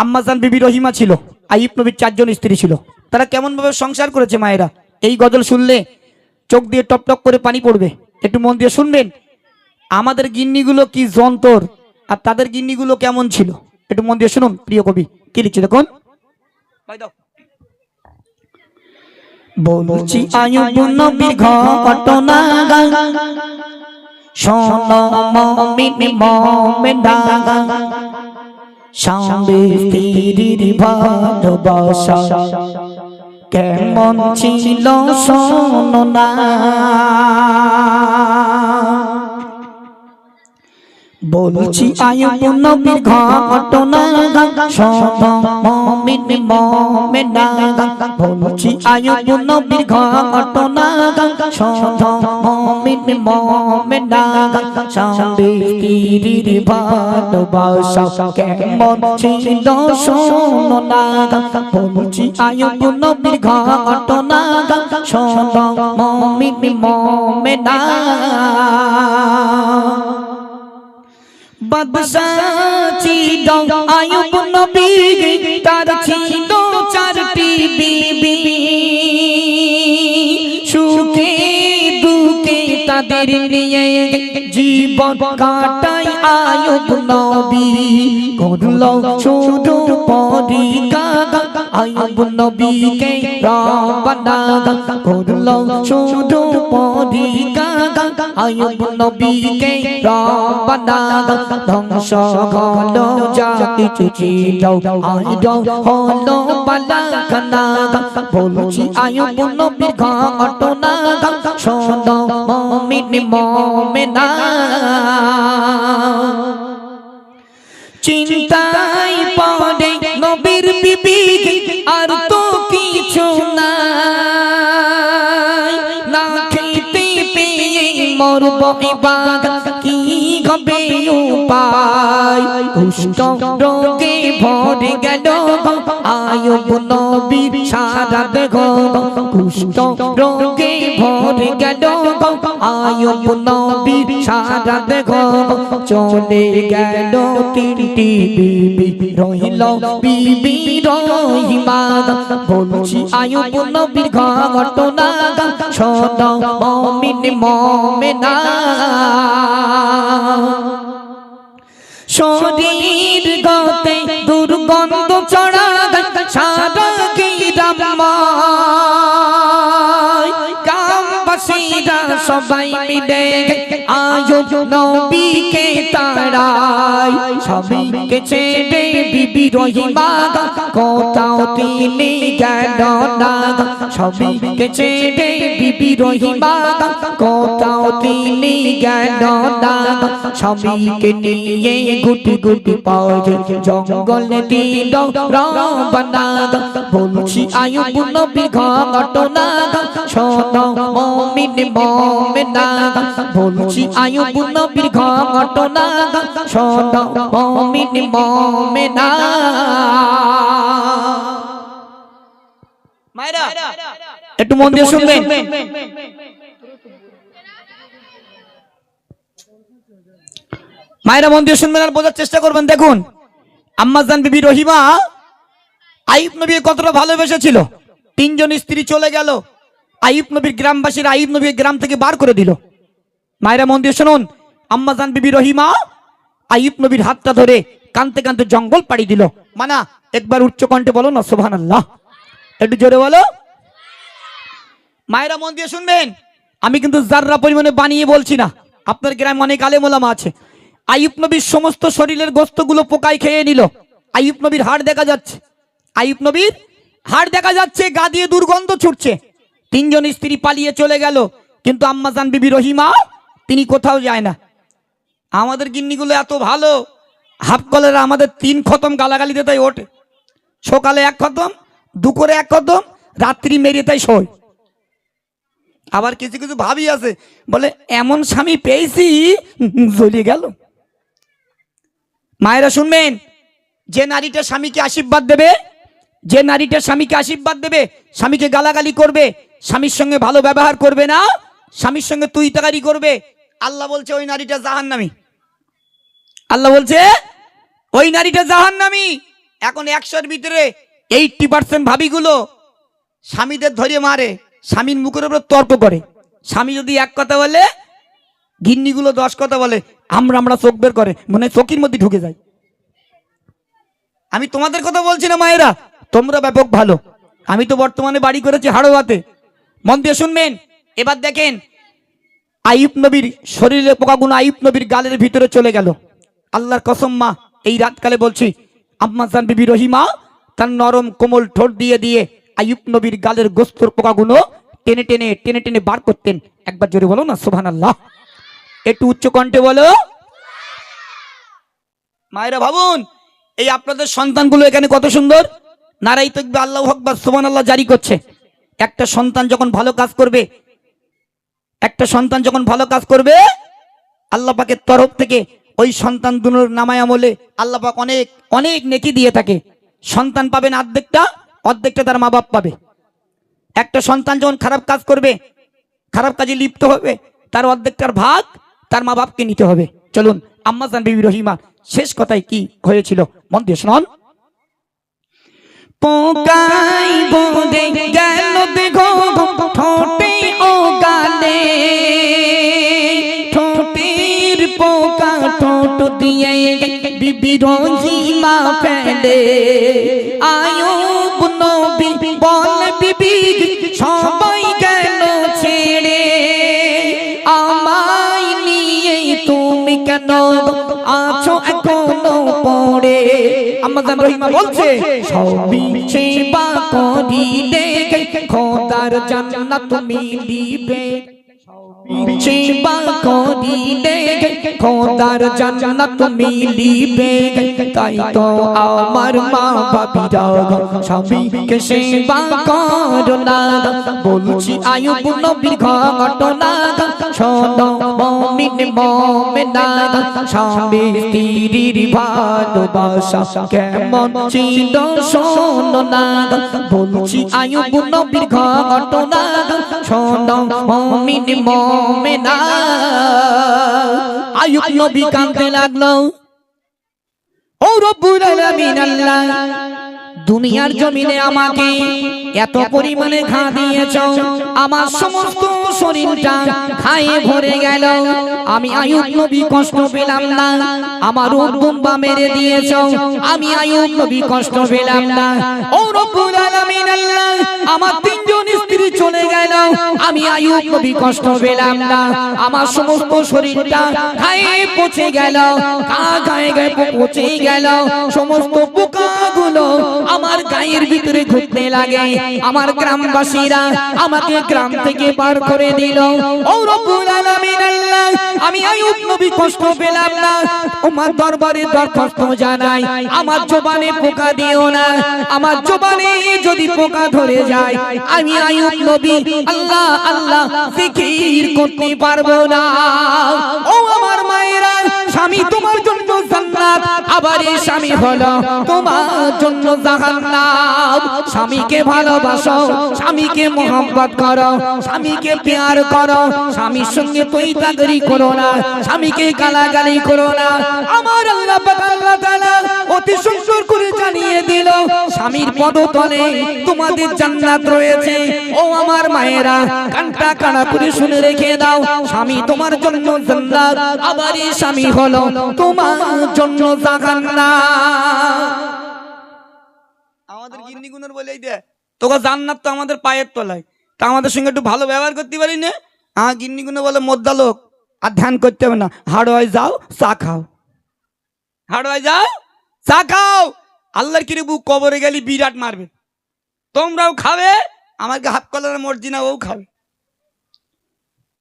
আম্মাজান বিবি রহিমা ছিল, আইয়ুব নবীর 4 জন স্ত্রী ছিল। তারা কেমন ভাবে সংসার করেছে মায়েরা, এই গজল শুনলে চোখ দিয়ে টপ টপ করে পানি পড়বে। একটু মন দিয়ে শুনবেন। আমাদের গিন্নিগুলো কি যন্তর, আর তাদের গিন্নিগুলো কেমন ছিল, একটু মন দিয়ে শুনুন। প্রিয় কবি কি লিখছে দেখুন। বলছি আইয়ুব নবীর ঘটনা, শোনো মুমিন মুমিনা, স্বামী স্ত্রীর ভালোবাসা কেমন ছিল শোনো না। বলছি আইয়ুব নবীর ঘটনা, শোনো মুমিন মুমিনা। বলছি আইয়ুব নবীর ঘটনা, শোনো মুমিন মুমিনা, স্বামী স্ত্রীর ভালোবাসা কেমন ছিল শোনো না। বলছি আইয়ুব নবীর ঘটনা, শোনো মুমিন মুমিনা। বাদশাহ ছিল আইয়ুব নবী, তার ছিল 4টি বিবি, সুখে দুঃখে তাদের নিয়ে জীবন কাটায় আইয়ুব নবী। করলো শুধু পরীক্ষা আইয়ুব নবীকে রব্বানা, করলো শুধু পরীক্ষা আইয়ুব নবীকে রব্বানা। ধ্বংস হলো যা কিছু ছিল, আইয়ুব হলো বালাখানা। বলছি আইয়ুব নবীর ঘটনা, শোনো মুমিন মুমিনা। চিন্তায় পড়ে নবীর বিবি, আর তো কিছু নাই, না খেতে পেয়ে মরব এবার, কি হবে উপায়। কুষ্ঠ রোগে ভরে গেল আইয়ুব নবীর সারা দেহ, কুষ্ঠ রোগে ভরে গেল আইয়ুব নবীর সারা দেহ। চলে গেল 3টি বিবি, রইল বিবি রহিমা। বলছি আইয়ুব নবীর ঘটনা, শোনো মুমিন মুমিনা। শরীর গতে দুর্গন্ধ ছড়া সারা গ্রামময়, গ্রামবাসীরা সবাই মিলে আইয়ুব নবীকে তাড়ায়। সবাইকে ছেড়ে বিবি রহিমা কোথাও তিনি গেল না, সবাইকে ছেড়ে বিবি রহিমা কোথাও তিনি গেল না। সবাইকে নিয়ে গুটি গুটি পায়ে জঙ্গল দিল রব্বানা। বলছি আইয়ুব নবীর ঘটনা, শোনো মুমিন মুমিনা। বলছি আইয়ুব নবীর ঘটনা, শোনো মুমিন মুমিনা। মায়েরা একটু মন দিয়ে শুনবেন। মায়েরা মন দিয়ে শুনবেন আর বোঝার চেষ্টা করবেন। দেখুন আম্মাজান বিবি রহিমা আইয়ুব নবীকে কতটা ভালোবেসেছিল। 3 জন স্ত্রী চলে গেল, আইয়ুব নবীর গ্রামবাসীরা আইয়ুব নবীকে গ্রাম থেকে বার করে দিল। মায়েরা মন দিয়ে শুনুন, আম্মাজান বিবি রহিমা আইয়ুব নবীর হাতটা ধরে কাঁদতে কাঁদতে জঙ্গল পাড়ি দিল। মানা একবার উচ্চ কণ্ঠে বলো না সুবহানাল্লাহ, একটু জোরে বলো। মায়েরা মন দিয়ে শুনবেন, আমি কিন্তু যাররা পরিমাণে বানিয়ে বলছি না। আপনার গ্রামে অনেক আলেম ওলামা আছে। আইয়ুব নবীর সমস্ত শরীরের গোস্তগুলো পোকায় খেয়ে নিল। আইয়ুব নবীর হাড় দেখা যাচ্ছে, আইয়ুব নবীর হাড় দেখা যাচ্ছে, গা দিয়ে দুর্গন্ধ ছুটছে। 3 জন স্ত্রী পালিয়ে চলে গেল, কিন্তু আম্মাজান বিবি রহিমা তিনি কোথাও যায় না। আমাদের গিন্নিগুলো এত ভালো, হাফ কলেরা আমাদের 3 খতম গালাগালিতে তাই ওঠে। সকালে 1 খতম, দুপুরে 1 খতম, রাত্রি মেরে তাই শোয়। আবার কিছু কিছু ভাবি আছে বলে এমন স্বামী পেয়েছি জ্বলিয়ে গেল। মায়েরা শুনবেন, যে নারীটা স্বামীকে আশীর্বাদ দেবে, যে নারীটা স্বামীকে আশীর্বাদ দেবে, স্বামীকে গালাগালি করবে, স্বামীর সঙ্গে ভালো ব্যবহার করবে না, স্বামীর সঙ্গে তুই তাকারি করবে, আল্লাহ বলছে ওই নারীটা জাহান্নামী। আল্লাহ বলছে ওই নারীটা জাহান্নামী। এখন 100-র ভিতরে 80% ভাবিগুলো স্বামীদের ধরে মারে, স্বামীর মুখের উপর তর্ক করে। স্বামী যদি এক কথা বলে, গিন্নিগুলো 10 কথা বলে, আমরা চোখ বের করে, মনে হয় চোখের মধ্যে ঢুকে যায়। আমি তোমাদের কথা বলছি না মায়েরা, তোমরা ব্যাপক ভালো। আমি তো বর্তমানে বাড়ি করেছি হাড়োয়াতে, মন দিয়ে শুনবেন। এবার দেখেন আইয়ুব নবীর শরীরে পোকাগুলো আইয়ুব নবীর গালের ভিতরে চলে গেল। আল্লাহর কসম মা, এই রাতকালে বলছি, আম্মা জান বিবি রহিমা তার নরম কোমল ঠোঁট দিয়ে দিয়ে আইয়ুব নবীর গালের গোস্তর পোকাগুলো টেনে টেনে টেনে টেনে বার করতেন। একবার জোরে বলো না সুবহানাল্লাহ, একটু উচ্চ কণ্ঠে বলো। মায়েরা ভাবুন, এই আপনাদের সন্তানগুলো এখানে কত সুন্দর, নারাই তাকবীর, আল্লাহু আকবার, সুবহানাল্লাহ জারি করছে। একটা সন্তান যখন ভালো কাজ করবে, একটা সন্তান যখন ভালো কাজ করবে, আল্লাহ পাকের তরফ থেকে ওই সন্তান দুনোর নামায় আমলে আল্লাহ পাক অনেক অনেক নেকি দিয়ে থাকে। সন্তান পাবেন অর্ধেকটা, অর্ধেকটা তার মা বাপ পাবে। একটা সন্তান যখন খারাপ কাজ করবে, খারাপ কাজে লিপ্ত হবে, তার অর্ধেকটার ভাগ তার মা বাপকে নিতে হবে। চলুন আম্মা জান বিবি রহিমা শেষ কথায় কি হয়েছিল মন দিয়ে শুনুন। পোকাই বদে গেল দেখো ঠোঁটে ও গালে, ঠোঁটের পোকা ঠোঁট দিয়ে বিবি রহিমা ফেলে। আইয়ুব নবী বল বিবি সবাই গেল ছেড়ে, আমায় নিয়ে তুমি কেন আছো এখনো পড়ে। আম্মা জান রহিমা বলছে, সবই সেবা করিলে খোদার জান্নাত মিলিবে, সেবা করিলে খোদার জান্নাত মিলিবে। তাই তো আমার মা বাপিরা স্বামীকে সেবা করো না। বলছি আইয়ুব নবীর ঘটনা, শোনো মুমিন মুমিনা, স্বামী স্ত্রীর ভালোবাসা কেমন ছিল শোনো না। বলছি আইয়ুব নবীর ঘটনা, শোনো মুমিন মুমিনা। আইয়ুব নবী কাঁদতে লাগলো, ও রব্বুল আলামিন আল্লাহ, দুনিয়ার জমিনে আমাকে এত পরিমাণে ঘা দিয়েছো, আমার সমস্ত শরীরটা খায়ে ভরে গেল, আমি আইয়ুব নবী কষ্ট পেলাম না। আমার উদ্দম্বা মেরে দিয়েছো, আমি আইয়ুব নবী কষ্ট পেলাম না। ও রব্বুল আলামিন আল্লাহ, আমার 3 জন স্ত্রী চলে গেল, আমি আইয়ুব নবী কষ্ট পেলাম না। আমার সমস্ত শরীরটা খায়ে পচে গেল, গায়ে গায়ে পচে গেল, সমস্ত পোকাগুলো আমার গায়ের ভিতরে ঘুরতে লাগে। আমার গ্রামবাসীরা আমাকে গ্রাম থেকে বার করে দিল। ও রব্বুল আলামিন আল্লাহ, আমি আইয়ুব নবী কষ্ট পেলাম না, তোমার দরবারে দরখাস্ত জানাই, আমার জবানে পোকা দিও না। আমার জবানে যদি পোকা ধরে যায়, আমি আইয়ুব নবী আল্লাহ আল্লাহ জিকির করতে পারবো না। ও আমার মায়েরা, স্বামী তোমার জন্য জান্নাত, আবার এই স্বামী হলো তোমার জন্য জাহান্নাম। স্বামীকে ভালোবাসো, স্বামীকে মোহাম্মত করো, স্বামীকে প্যার করো, স্বামীর সঙ্গে তৈতাগরি করো না, স্বামীকে গালাগালি করো না। আমার আল্লাহ পাক আল্লাহ তাআলা অতি সুন্দর করে জানিয়ে দিল, স্বামীর পদতলে তোমাদের জান্নাত রয়েছে। ও আমার মায়েরা, কানটা কানা করে শুনে রেখে দাও, স্বামী তোমার জন্য জান্নাত, আবার এই স্বামী হলো তোমার জন্য জাহান্নাম। আমাদের গিন্নিগুনের বলেই দে, তোকে জান্নাত তো আমাদের পায়ের তলায়, তা আমাদের সঙ্গে একটু ভালো ব্যবহার করতে পারি না। গিন্নিগুনে বলে মোদ্দা লোক, আর ধ্যান করতে হবে না, হাড়োয় যাও চা খাও, হাড়োয় যাও চা খাও। আল্লাহর কিরে বুক, কবরে গেলি বিরাট মারবে, তোমরাও খাবে, আমাকে হাফ কলার মর্জিনা ও খাবে।